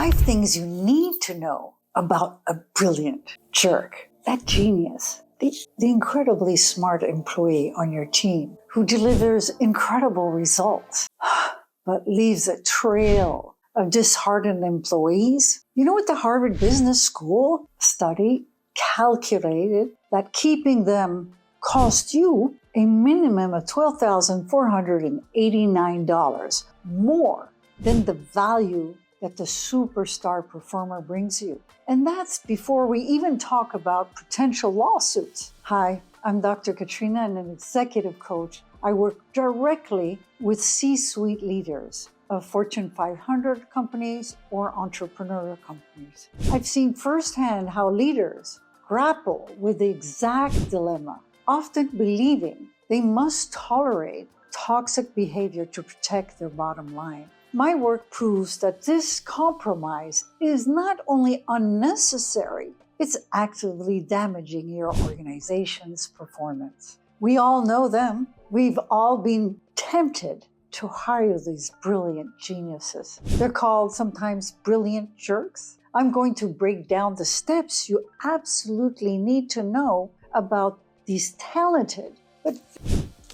5 things you need to know about a brilliant jerk, that genius, the incredibly smart employee on your team who delivers incredible results, but leaves a trail of disheartened employees. You know what the Harvard Business School study calculated that keeping them cost you a minimum of $12,489 more than the value that the superstar performer brings you. And that's before we even talk about potential lawsuits. Hi, I'm Dr. Katrina and an executive coach. I work directly with C-suite leaders of Fortune 500 companies or entrepreneurial companies. I've seen firsthand how leaders grapple with the exact dilemma, often believing they must tolerate toxic behavior to protect their bottom line. My work proves that this compromise is not only unnecessary, it's actively damaging your organization's performance. We all know them. We've all been tempted to hire these brilliant geniuses. They're called sometimes brilliant jerks. I'm going to break down the steps you absolutely need to know about these talented but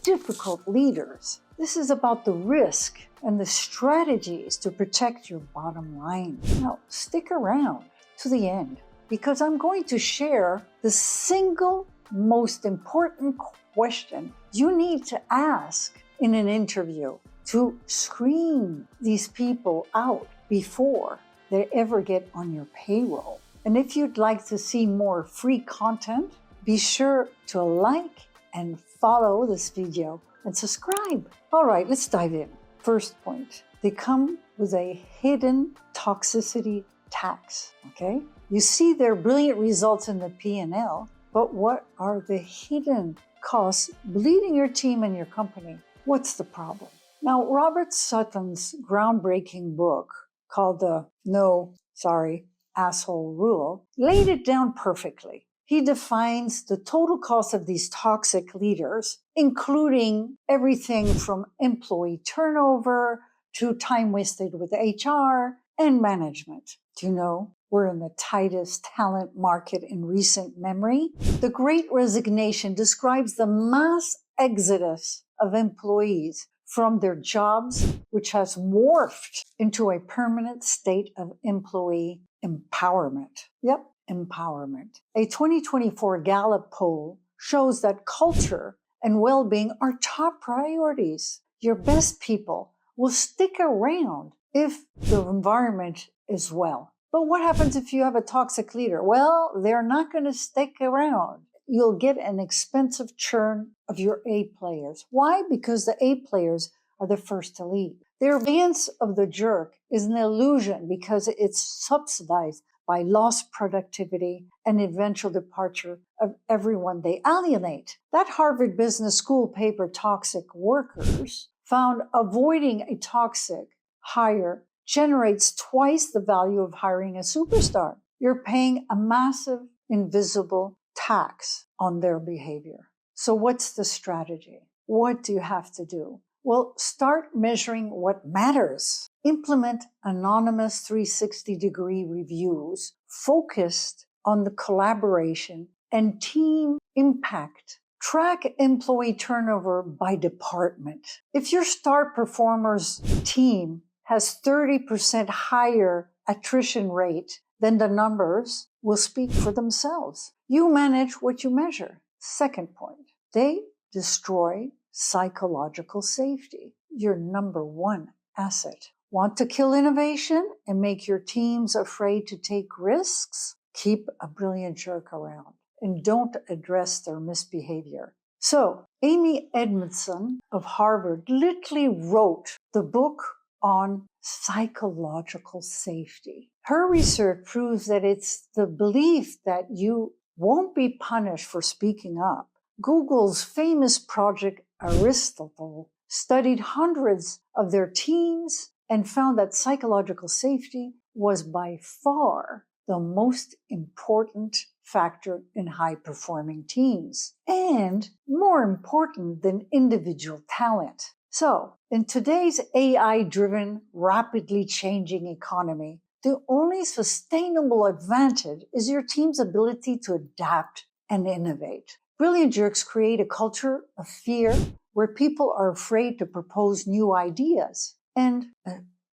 difficult leaders. This is about the risk and the strategies to protect your bottom line. Now, stick around to the end because I'm going to share the single most important question you need to ask in an interview to screen these people out before they ever get on your payroll. And if you'd like to see more free content, be sure to like and follow this video and subscribe. All right, let's dive in. First point, they come with a hidden toxicity tax, okay? You see their brilliant results in the P&L, but what are the hidden costs bleeding your team and your company? What's the problem? Now, Robert Sutton's groundbreaking book called the No, Sorry, Asshole Rule laid it down perfectly. He defines the total cost of these toxic leaders, including everything from employee turnover to time wasted with HR and management. Do you know we're in the tightest talent market in recent memory? The Great Resignation describes the mass exodus of employees from their jobs, which has morphed into a permanent state of employee empowerment. Yep. Empowerment. A 2024 Gallup poll shows that culture and well-being are top priorities. Your best people will stick around if the environment is well. But what happens if you have a toxic leader? Well, they're not going to stick around. You'll get an expensive churn of your A players. Why? Because the A players are the first to leave. The advance of the jerk is an illusion because it's subsidized by lost productivity and eventual departure of everyone they alienate. That Harvard Business School paper, Toxic Workers, found avoiding a toxic hire generates twice the value of hiring a superstar. You're paying a massive invisible tax on their behavior. So what's the strategy? What do you have to do? Well, start measuring what matters. Implement anonymous 360-degree reviews focused on the collaboration and team impact. Track employee turnover by department. If your star performer's team has 30% higher attrition rate, then the numbers will speak for themselves. You manage what you measure. Second point, they destroy psychological safety, your number one asset. Want to kill innovation and make your teams afraid to take risks? Keep a brilliant jerk around and don't address their misbehavior. So, Amy Edmondson of Harvard literally wrote the book on psychological safety. Her research proves that it's the belief that you won't be punished for speaking up. Google's famous Project Aristotle studied hundreds of their teams and found that psychological safety was by far the most important factor in high-performing teams, and more important than individual talent. So, in today's AI-driven, rapidly changing economy, The only sustainable advantage is your team's ability to adapt and innovate. Brilliant jerks create a culture of fear where people are afraid to propose new ideas and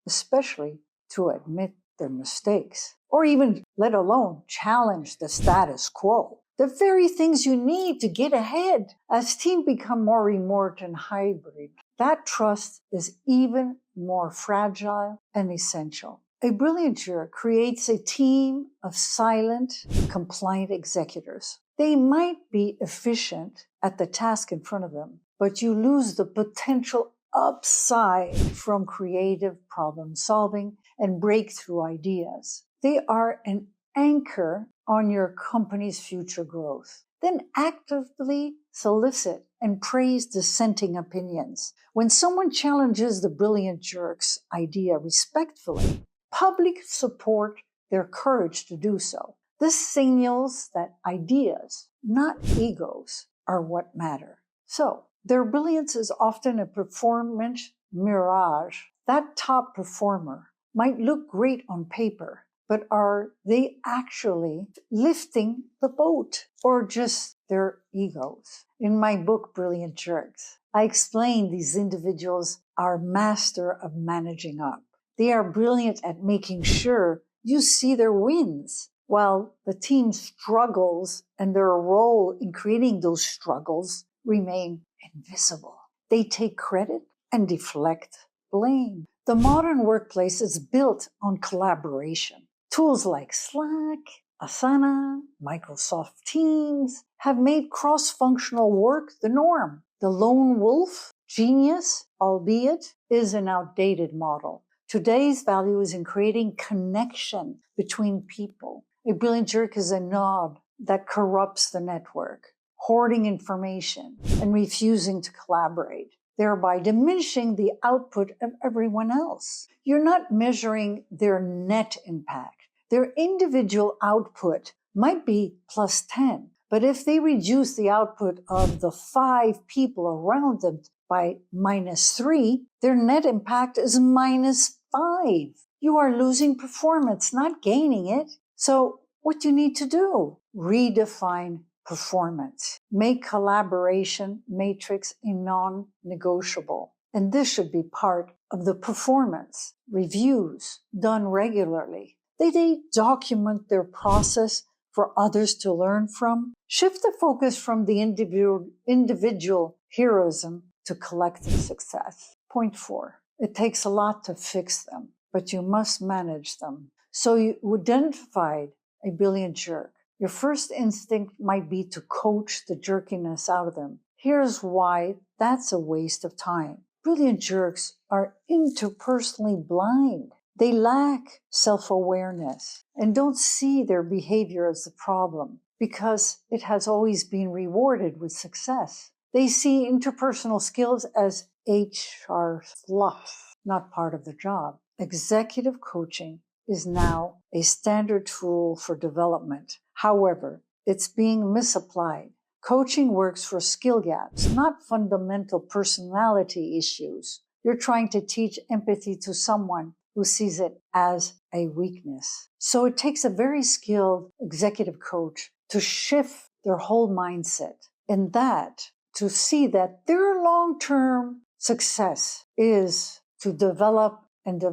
especially to admit their mistakes or even, let alone, challenge the status quo. The very things you need to get ahead. As teams become more remote and hybrid, that trust is even more fragile and essential. A brilliant jerk creates a team of silent, compliant executors. They might be efficient at the task in front of them, but you lose the potential upside from creative problem solving and breakthrough ideas. They are an anchor on your company's future growth. Then actively solicit and praise dissenting opinions. When someone challenges the brilliant jerk's idea respectfully, public support their courage to do so. This signals that ideas, not egos, are what matter. So, their brilliance is often a performance mirage. That top performer might look great on paper, but are they actually lifting the boat or just their egos? In my book, Brilliant Jerks, I explain these individuals are master of managing up. They are brilliant at making sure you see their wins, while the team struggles and their role in creating those struggles remain invisible. They take credit and deflect blame. The modern workplace is built on collaboration. Tools like Slack, Asana, Microsoft Teams have made cross-functional work the norm. The lone wolf genius, albeit, is an outdated model. Today's value is in creating connection between people. A brilliant jerk is a nod that corrupts the network, hoarding information and refusing to collaborate, thereby diminishing the output of everyone else. You're not measuring their net impact. Their individual output might be plus 10, but if they reduce the output of the 5 people around them by -3, their net impact is -5. You are losing performance, not gaining it. So what do you need to do? Redefine performance. Make collaboration matrix a non-negotiable. And this should be part of the performance reviews done regularly. They document their process for others to learn from. Shift the focus from the individual heroism to collective success. Point 4, it takes a lot to fix them, but you must manage them. So you identified a brilliant jerk. Your first instinct might be to coach the jerkiness out of them. Here's why that's a waste of time. Brilliant jerks are interpersonally blind. They lack self-awareness and don't see their behavior as the problem because it has always been rewarded with success. They see interpersonal skills as HR fluff, not part of the job. Executive coaching is now a standard tool for development. However, it's being misapplied. Coaching works for skill gaps, not fundamental personality issues. You're trying to teach empathy to someone who sees it as a weakness. So it takes a very skilled executive coach to shift their whole mindset, and that to see that their long-term success is to develop and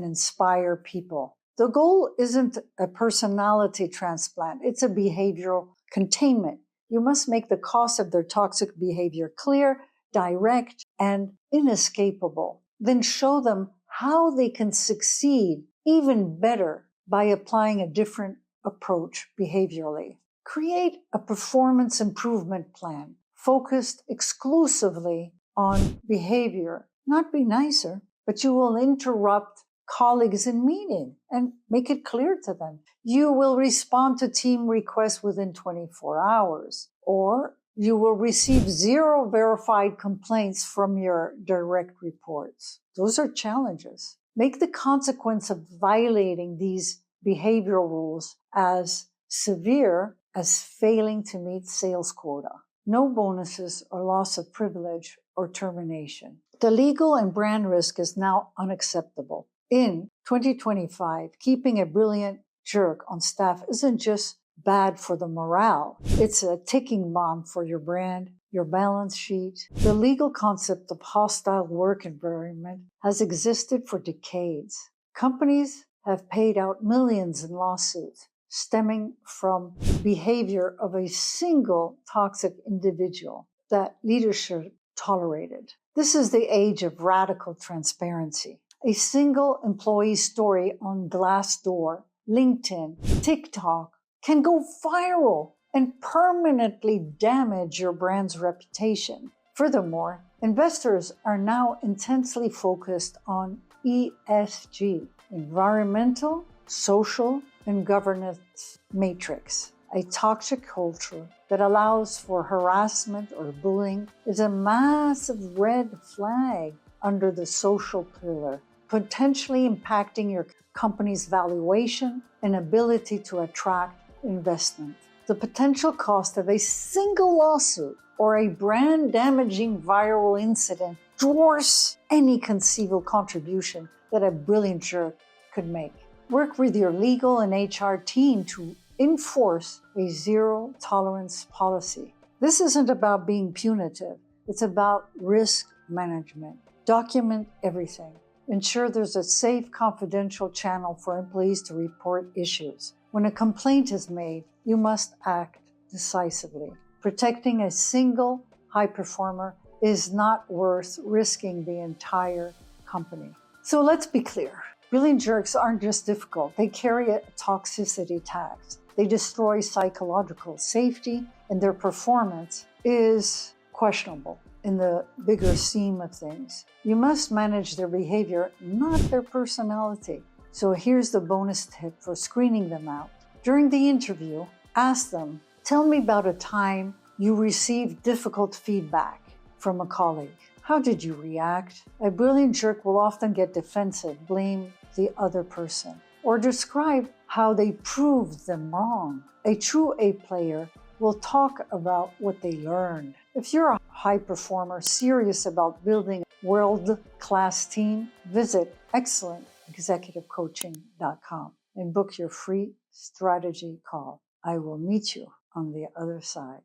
inspire people. The goal isn't a personality transplant, it's a behavioral containment. You must make the cost of their toxic behavior clear, direct, and inescapable. Then show them how they can succeed even better by applying a different approach behaviorally. Create a performance improvement plan focused exclusively on behavior. Not be nicer, but you will interrupt colleagues in meeting and make it clear to them. You will respond to team requests within 24 hours, or you will receive 0 verified complaints from your direct reports. Those are challenges. Make the consequence of violating these behavioral rules as severe as failing to meet sales quota. No bonuses or loss of privilege or termination. The legal and brand risk is now unacceptable. In 2025, keeping a brilliant jerk on staff isn't just bad for the morale. It's a ticking bomb for your brand, your balance sheet. The legal concept of hostile work environment has existed for decades. Companies have paid out millions in lawsuits stemming from behavior of a single toxic individual that leadership tolerated. This is the age of radical transparency. A single employee story on Glassdoor, LinkedIn, TikTok can go viral and permanently damage your brand's reputation. Furthermore, investors are now intensely focused on ESG, environmental, social, and governance matrix. A toxic culture that allows for harassment or bullying is a massive red flag under the social pillar, potentially impacting your company's valuation and ability to attract investment. The potential cost of a single lawsuit or a brand-damaging viral incident dwarfs any conceivable contribution that a brilliant jerk could make. Work with your legal and HR team to enforce a zero-tolerance policy. This isn't about being punitive. It's about risk management. Document everything. Ensure there's a safe, confidential channel for employees to report issues. When a complaint is made, you must act decisively. Protecting a single high performer is not worth risking the entire company. So let's be clear. Brilliant jerks aren't just difficult. They carry a toxicity tax. They destroy psychological safety, and their performance is questionable in the bigger scheme of things. You must manage their behavior, not their personality. So here's the bonus tip for screening them out. During the interview, ask them, tell me about a time you received difficult feedback from a colleague. How did you react? A brilliant jerk will often get defensive, blame the other person, or describe how they proved them wrong. A true A player will talk about what they learned. If you're a high performer serious about building a world-class team, visit excellentexecutivecoaching.com and book your free strategy call. I will meet you on the other side.